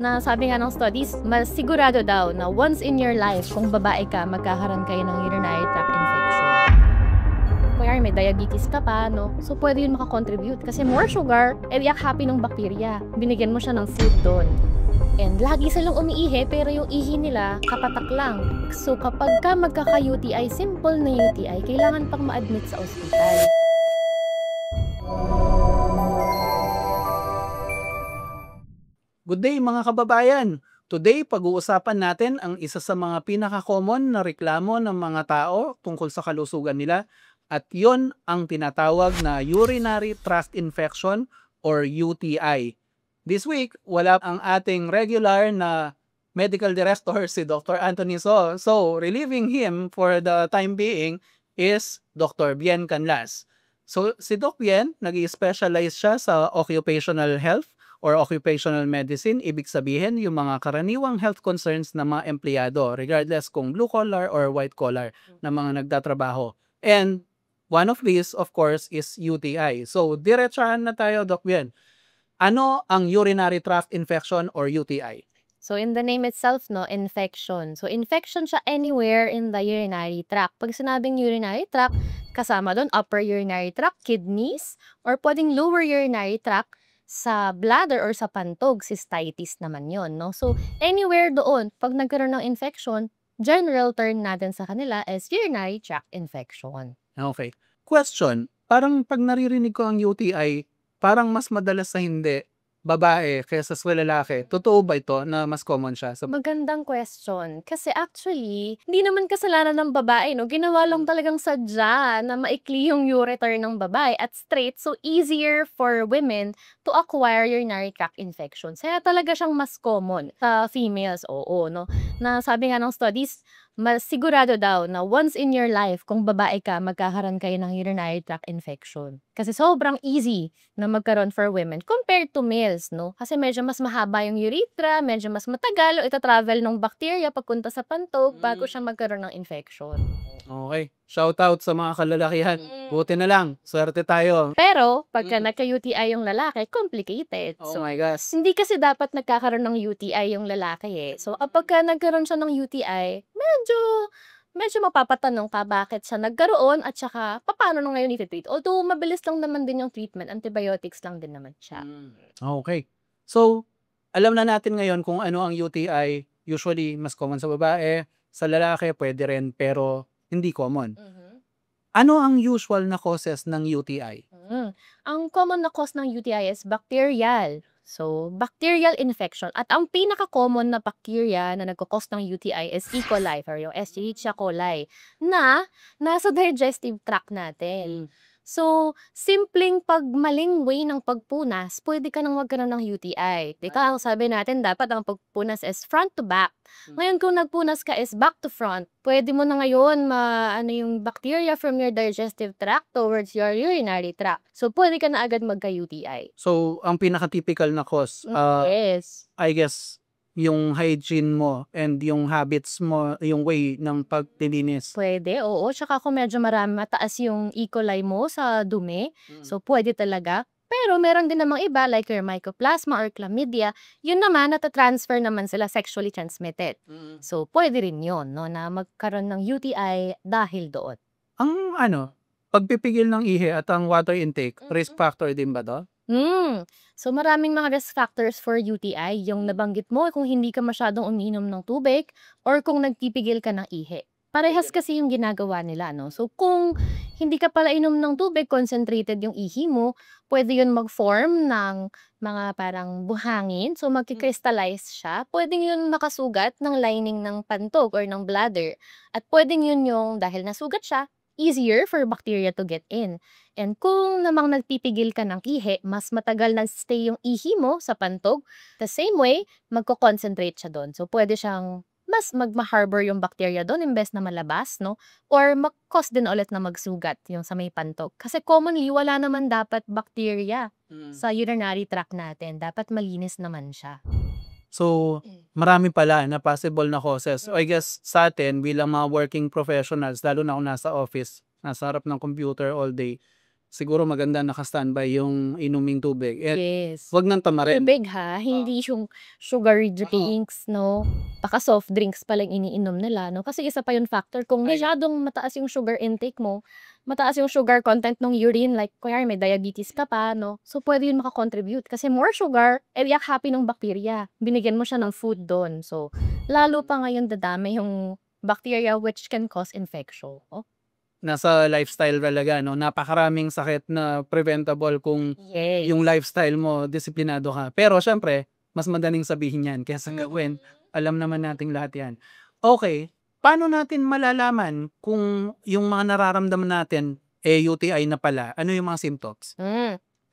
Na sabi nga ng studies, mas sigurado daw na once in your life, kung babae ka, magkakaroon kayo ng urinary tract infection. Kaya may diabetes ka pa, no? So, pwede yun makakontribute. Kasi more sugar, iyak happy ng bacteria. Binigyan mo siya ng food doon. And lagi silang umiihi, pero yung ihi nila, kapatak lang. So, kapag ka magkaka-UTI, simple na UTI, kailangan pang ma-admit sa ospital. Good day mga kababayan! Today, pag-uusapan natin ang isa sa mga pinaka-common na reklamo ng mga tao tungkol sa kalusugan nila at yon ang tinatawag na urinary tract infection or UTI. This week, wala ang ating regular na medical director si Dr. Anthony So. So, relieving him for the time being is Dr. Bien Canlas. So, si Doc Bien, nag-specialize siya sa occupational health or occupational medicine. Ibig sabihin, yung mga karaniwang health concerns ng mga empleyado, regardless kung blue collar or white collar na mga nagtatrabaho. And one of these, of course, is UTI. So, diretsahan na tayo, Doc Bien. Ano ang urinary tract infection or UTI? So, in the name itself, no, infection. So, infection siya anywhere in the urinary tract. Pag sinabing urinary tract, kasama doon upper urinary tract, kidneys, or pwedeng lower urinary tract sa bladder or sa pantog, cystitis naman yon, no? So, anywhere doon, pag nagkaroon ng infection, general term natin sa kanila is urinary tract infection. Okay. Question, parang pag naririnig ko ang UTI, parang mas madalas sa hindi babae kaysa sa lalaki. Totoo ba ito na mas common siya? Magandang question. Kasi actually, hindi naman kasalanan ng babae, no? Ginawa lang talagang sadya na maikli yung ureter ng babae at straight, so easier for women to acquire urinary tract infections. Kaya talaga siyang mas common sa females, oo, no? Na sabi nga ng studies, mas sigurado daw na once in your life, kung babae ka, magkakaroon kayo ng urinary tract infection. Kasi sobrang easy na magkaroon for women compared to males, no? Kasi medyo mas mahaba yung urethra, medyo mas matagal, o ita-travel ng bacteria papunta sa pantog bago siya magkaroon ng infection. Okay. Shout out sa mga kalalakihan. Buti na lang. Swerte tayo. Pero, pagka nagka-UTI yung lalaki, complicated. Oh So, my gosh. hindi kasi dapat nagkakaroon ng UTI yung lalaki eh. So, pagka nagkaroon siya ng UTI, medyo mapapatanong ka bakit siya nagkaroon at saka paano na ngayon iti-treat. Although, mabilis lang naman din yung treatment. Antibiotics lang din naman siya. Okay. So, alam na natin ngayon kung ano ang UTI. Usually, mas common sa babae. Sa lalaki, pwede rin, pero hindi common. Ano ang usual na causes ng UTI? Ang common na cause ng UTI is bacterial. So, bacterial infection. At ang pinaka-common na bacteria na nagkakos ng UTI is E. coli or yung Escherichia coli na nasa digestive tract natin. So, simpleng pagmaling way ng pagpunas, pwede ka nang magkaroon ng UTI. Teka, sabi natin dapat ang pagpunas is front to back. Ngayon kung nagpunas ka is back to front, pwede mo na ngayon yung bacteria from your digestive tract towards your urinary tract. So, pwede ka na agad magka-UTI. So, ang pinaka-typical na cause, Yes. I guess, yung hygiene mo and yung habits mo, yung way ng pagtilinis. Pwede, oo. Tsaka kung medyo mataas yung E. coli mo sa dumi, so pwede talaga. Pero meron din namang iba like your mycoplasma or chlamydia, yun naman natatransfer naman sila sexually transmitted. So pwede rin yun, no, na magkaroon ng UTI dahil doon. Ang pagpipigil ng ihi at ang water intake, risk factor din ba to? So maraming mga risk factors for UTI. Yung nabanggit mo kung hindi ka masyadong umiinom ng tubig or kung nagpipigil ka ng ihi. Parehas kasi yung ginagawa nila, no? So kung hindi ka pala inom ng tubig, concentrated yung ihi mo, pwede yun mag-form ng mga parang buhangin. So magkikrystallize siya. Pwede yun makasugat ng lining ng pantog or ng bladder. At pwede yun yung dahil nasugat siya, easier for bacteria to get in. And kung namang nagpipigil ka ng ihi, mas matagal na stay yung ihi mo sa pantog. The same way, magko-concentrate siya doon. So, pwede siyang mas magma-harbor yung bacteria doon imbes na malabas, no? Or mag-cause din ulit na magsugat yung sa may pantog. Kasi commonly, wala naman dapat bacteria sa urinary tract natin. Dapat malinis naman siya. So, marami pala na possible na causes. So, I guess sa atin bilang mga working professionals, lalo na kung nasa office, nasa harap ng computer all day, siguro maganda naka-standby yung inuming tubig at Yes. wag ng tamarin. Tubig ha, hindi yung sugary drinks, no? Baka soft drinks pa lang iniinom nila, no? Kasi isa pa yung factor kung masyadong mataas yung sugar intake mo, mataas yung sugar content ng urine, like kunyari may diabetes ka pa, no? So pwede yun makakontribute kasi more sugar, yak happy ng bacteria. Binigyan mo siya ng food doon. So lalo pa ngayon dadami yung bacteria which can cause infection. Oh, Nasa lifestyle talaga, no? Napakaraming sakit na preventable kung yes. yung lifestyle mo, disiplinado ka. Pero syempre, mas madaling sabihin yan kaysa gawin. Alam naman nating lahat yan. Okay, paano natin malalaman kung yung mga nararamdaman natin, UTI na pala? Ano yung mga symptoms?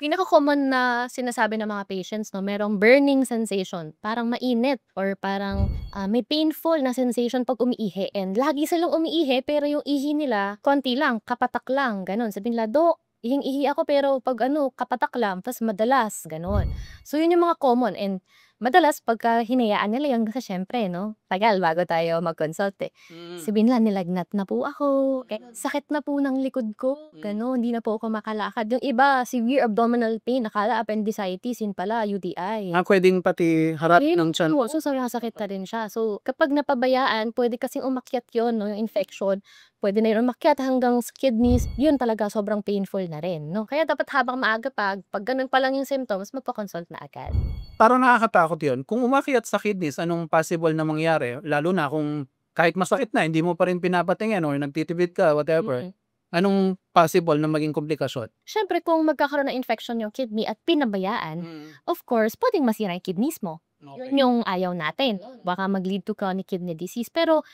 Pinaka-common na sinasabi ng mga patients, no, merong burning sensation, parang mainit or parang may painful na sensation pag umiihi. And lagi silang umiihi pero yung ihi nila, konti lang, kapatak lang, ganun. Sabihin nila, Dok, ihing-ihi ako pero pag kapatak lang, tas madalas, ganun. So yun yung mga common and madalas pagka hinayaan nila yun kasi syempre, no, tagal bago tayo mag-consult eh. Sabihin nila, nilagnat na po ako, sakit na po ng likod ko, gano'n, hindi na po ako makalakad. Yung iba, severe abdominal pain, akala appendicitis, yun pala, UTI. Pwedeng pati harap Ayun, ng tiyan. so sakit na rin siya. So, kapag napabayaan, pwede kasing umakyat yun, no, yung infection. Pwede na yun umakyat hanggang sa kidneys, yun talaga sobrang painful na rin, no? Kaya dapat habang maaga pag ganun pa lang yung symptoms, magpa-consult na agad. Parang nakakatakot yun. Kung umakyat sa kidneys, anong possible na mangyari? Lalo na kung kahit masakit na, hindi mo pa rin pinapatingin or nagtitipid ka, whatever. Anong possible na maging komplikasyon? Siyempre kung magkakaroon ng infection yung kidney at pinabayaan, of course, pwedeng masira yung kidneys mo. Yun yung ayaw natin. Baka mag-lead to chronic kidney disease. Pero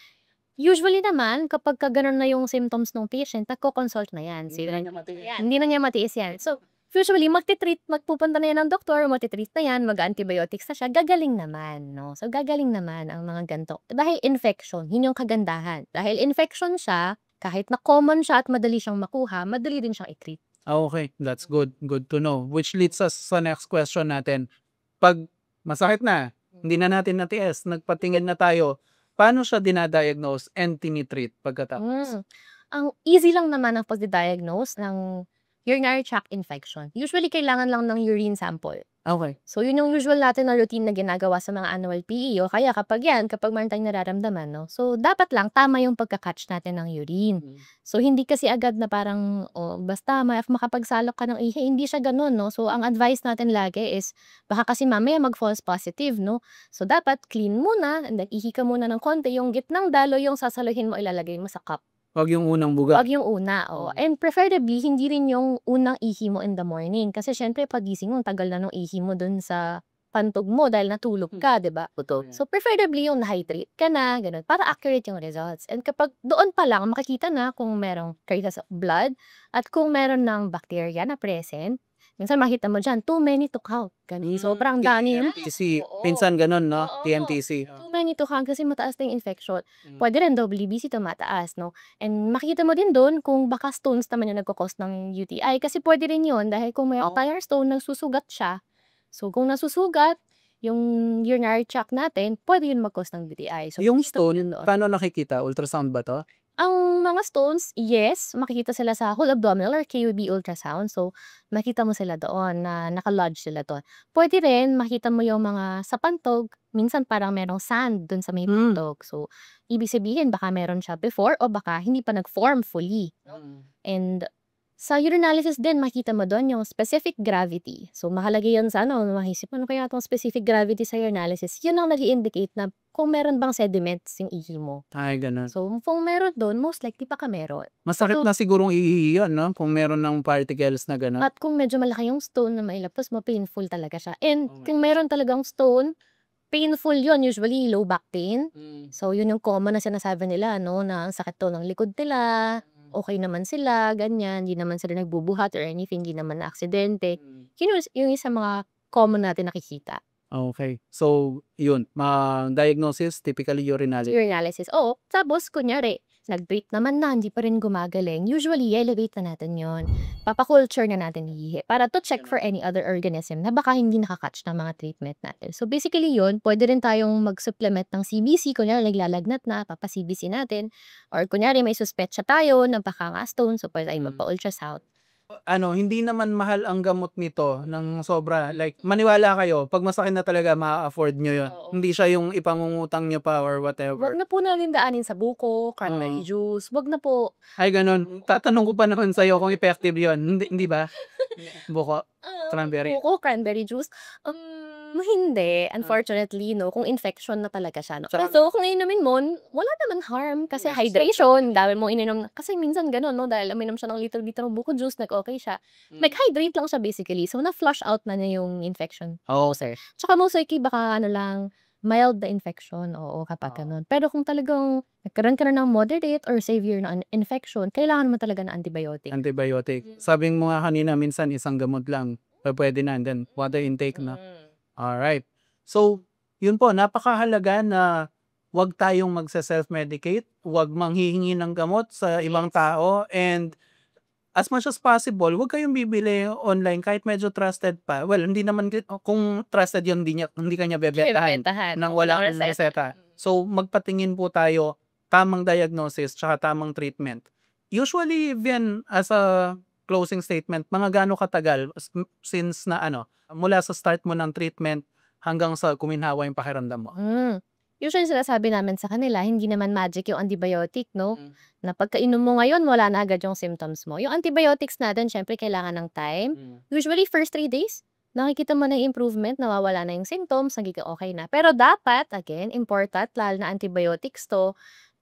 usually naman, kapag ganun na yung symptoms ng patient, nagko-consult na yan. Hindi na niya matiis yan. So, usually, magpupunta na yan ng doktor, magtitreat na yan, mag-antibiotics na siya, gagaling naman, no? So, gagaling naman ang mga ganito. Dahil infection, yun yung kagandahan. Dahil infection siya, kahit na common siya at madali siyang makuha, madali din siyang i-treat. Okay, that's good. Good to know. Which leads us sa next question natin. Pag masakit na, hindi na natin natiis, nagpatingin na tayo, paano siya dinadiagnose and tinitreat pagkatapos? Ang easy lang naman ang pagdi-diagnose ng urinary tract infection. Usually, kailangan lang ng urine sample. Okay. So, yun yung usual natin na routine na ginagawa sa mga annual PE o kaya kapag meron tayong nararamdaman, no? So, dapat lang tama yung pagka-catch natin ng urine. So, hindi kasi agad na parang, basta makapagsalok ka ng ihi, hindi siya ganun, no? So, ang advice natin lagi is, baka kasi mamaya mag-false positive, no? So, dapat clean muna, and then ihi ka muna ng konti, yung gitnang dalo yung sasaluhin mo, ilalagay mo sa cup. Wag yung unang buga. Wag yung una, and preferably, hindi rin yung unang ihi mo in the morning. Kasi syempre, pagising mo, tagal na nung ihi mo dun sa pantog mo dahil natulog ka, di ba? So, preferably yung na-hydrate ka na, ganun, para accurate yung results. And kapag doon pa lang, makikita na kung merong traces of blood at kung meron ng bacteria na present, minsan makita mo dyan, too many to count. Ganun, sobrang dami. TMTC. Pinsan ganun, no? Oo. TMTC. Too many to count kasi mataas na yung infection. Pwede rin WBC tumataas, no? And makikita mo din doon kung baka stones naman yung nagkakos ng UTI. Kasi pwede rin yun dahil kung may entire stone, nagsusugat siya. So, kung nasusugat, yung urinary tract natin, pwede yun mag-cause ng UTI. So, Yung stop stone, yun doon. paano nakikita? Ultrasound ba to? Ang mga stones, yes, makikita sila sa whole abdominal or KUB ultrasound. So, makita mo sila doon na naka-lodge sila doon. Pwede rin makita mo yung mga sa pantog, minsan parang merong sand doon sa may pantog. So, ibig sabihin baka meron siya before o baka hindi pa nag-form fully. And sa urinalysis din, makita mo doon yung specific gravity. So, mahalaga yun sa maisip ano kaya itong specific gravity sa urinalysis. Yun ang nag-i-indicate na kung meron bang sediments yung ihi mo. Ay, ganun. So, kung meron doon, most likely pa meron. Masakit na sigurong ihihi yun, no? Kung meron ng particles na ganun. At kung medyo malaki yung stone na mailapos mo, painful talaga siya. And kung meron talagang stone, painful yun, usually low back pain. So, yun yung common na sinasabi nila, no, na ang sakit to ng likod nila, okay naman sila, ganyan, hindi naman sila nagbubuhat or anything, hindi naman na aksidente. Yun yung isa mga common natin nakikita. Okay. So, yun. Diagnosis, typically urinalysis. Urinalysis. Oo. Tapos, kunyari, nag-treat naman na, hindi pa rin gumagaling. Usually, elevate na natin yon. Papaculture na natin ihi para to check for any other organism na baka hindi nakakatch ng mga treatment natin. So, basically yun, pwede rin tayong mag-supplement ng CBC. Kunyari, naglalagnat na, papa-CBC natin. Or kunyari, may suspetsa tayo ng baka nga stone, so pwede tayong magpa-ultrasound. Hindi naman mahal ang gamot nito ng sobra. Like, maniwala kayo, pag masakit na talaga, ma-afford nyo yun. Oo. Hindi siya yung ipangungutang nyo pa or Wag whatever. na po natin daanin sa buko, cranberry juice, wag na po. Ay, ganun. Tatanong ko pa naman sa'yo kung effective yun. Hindi ba? Buko, cranberry. Buko, cranberry juice, hindi. Unfortunately, no, kung infection na talaga siya, no. Tsaka- So, kung inumin mo, wala naman harm kasi Yes. hydration, dami mo ininom. Kasi minsan ganun, no, dahil uminom siya ng litro-litro ng buko juice, nag-okay siya. Nag-hydrate lang siya basically. So, na-flush out na niya yung infection. Oo. Sir. Tsaka most likely, baka lang, mild na infection, oo, kapag ganun. Pero kung talagang nagkaroon ka na ng moderate or severe na infection, kailangan mo talaga ng antibiotic. Antibiotic. Sabi mo nga kanina, minsan isang gamot lang. Pwede na. And then, water intake na. Alright. So, yun po, napakahalaga na wag tayong magse-self-medicate, wag manghihingi ng gamot sa ibang tao, and as much as possible, wag kayong bibili online kahit medyo trusted pa. Well, hindi naman, kung trusted yun, hindi ka niya bebentahin nang wala kang reseta. So, magpatingin po tayo, tamang diagnosis, tsaka tamang treatment. Usually, even as a closing statement, mga gaano katagal since na mula sa start mo ng treatment hanggang sa kuminhawa yung pakiramdam mo? Usually sinasabi namin sa kanila, hindi naman magic yung antibiotic, no? Na pagkainom mo ngayon, wala na agad yung symptoms mo. Yung antibiotics natin, syempre kailangan ng time. Usually, first 3 days, nakikita mo na yung improvement, nawawala na yung symptoms, nagiging okay na. Pero dapat, again, important, lalo na antibiotics to,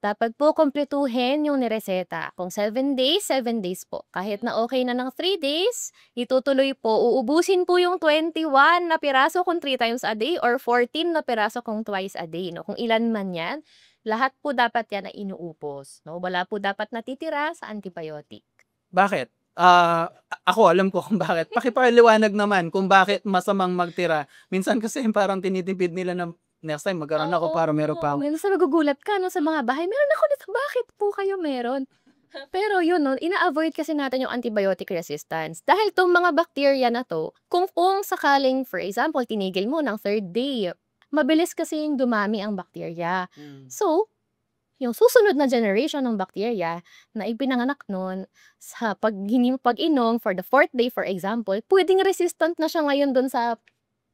dapat po kumpletuhin yung nireseta. Kung 7 days, 7 days po. Kahit na okay na ng 3 days, itutuloy po. Uubusin po yung 21 na piraso kung 3 times a day or 14 na piraso kung twice a day. No? Kung ilan man yan, lahat po dapat yan na inuupos. No? Wala po dapat natitira sa antibiotic. Bakit? Ako alam ko kung bakit. Pakipaliwanag naman kung bakit masamang magtira. Minsan kasi parang tinitipid nila ng next time magkaroon ako para meron pa. Minsan nagugulat ka no, sa mga bahay, meron ako nito, bakit po kayo meron? Pero yun, no, ina-avoid kasi natin yung antibiotic resistance. Dahil tong mga bacteria na to, kung sakaling, for example, tinigil mo ng 3rd day, mabilis kasi yung dumami ang bacteria. So, yung susunod na generation ng bacteria na ipinanganak nun, sa pag-inom for the 4th day, for example, pwedeng resistant na siya ngayon dun sa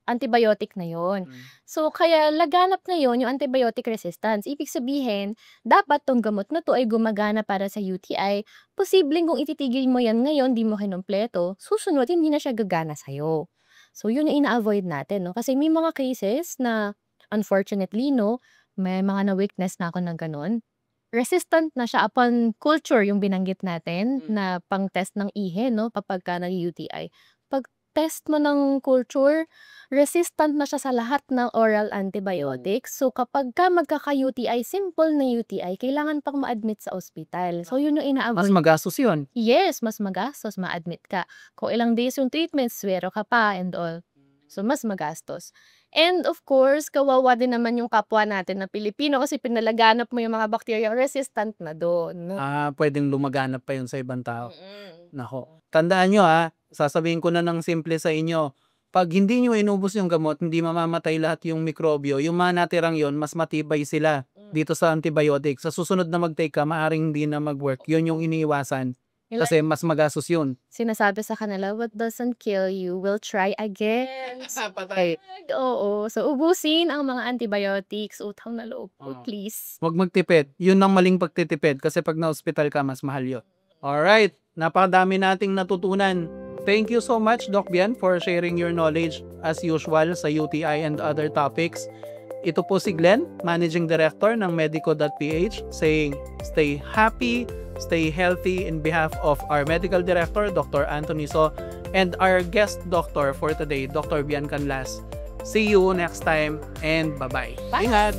antibiotic na yon. So, kaya laganap ngayon yung antibiotic resistance. Ibig sabihin, dapat tong gamot na to ay gumagana para sa UTI. Posibleng kung ititigil mo yan ngayon, di mo kinumpleto, susunod, hindi na siya gagana sa'yo. So, yun yung ina-avoid natin, no? Kasi may mga cases na, unfortunately, no, may mga na-witness na ako ng ganun. Resistant na siya upon culture, yung binanggit natin, na pang-test ng ihe, no, kapag ka nag-UTI. Test mo ng culture, resistant na siya sa lahat ng oral antibiotics. So, kapag ka magkaka-UTI, simple na UTI, kailangan pang ma-admit sa ospital. So, yun yung ina-avoid. Mas magastos yun. Yes, mas magastos, ma-admit ka. Kung ilang days yung treatment, swero ka pa and all. So, mas magastos. And of course, kawawa din naman yung kapwa natin na Pilipino kasi pinalaganap mo yung mga bacteria resistant na doon. Pwedeng lumaganap pa yun sa ibang tao. Nako. Tandaan nyo sasabihin ko na ng simple sa inyo, pag hindi nyo inubos yung gamot, hindi mamamatay lahat yung mikrobyo, yung mga natirang yon mas matibay sila dito sa antibiotic. Sa susunod na mag-take ka, maaaring hindi na mag-work. Yun yung iniiwasan. Kasi mas magastos yun. Sinasabi sa kanila, what doesn't kill you will try again. Patay. Oo. So, ubusin ang mga antibiotics. Utang na loob po, please. Huwag magtipid. Yun ang maling pagtitipid. Kasi pag na-hospital ka, mas mahal yun. Alright. Napakadami nating natutunan. Thank you so much, Doc Bian, for sharing your knowledge as usual sa UTI and other topics. Ito po si Glenn, Managing Director ng Medico.ph, saying stay happy, stay healthy in behalf of our Medical Director, Dr. Anthony So, and our guest doctor for today, Dr. Bian Canlas. See you next time and bye-bye. Bye. Ingat!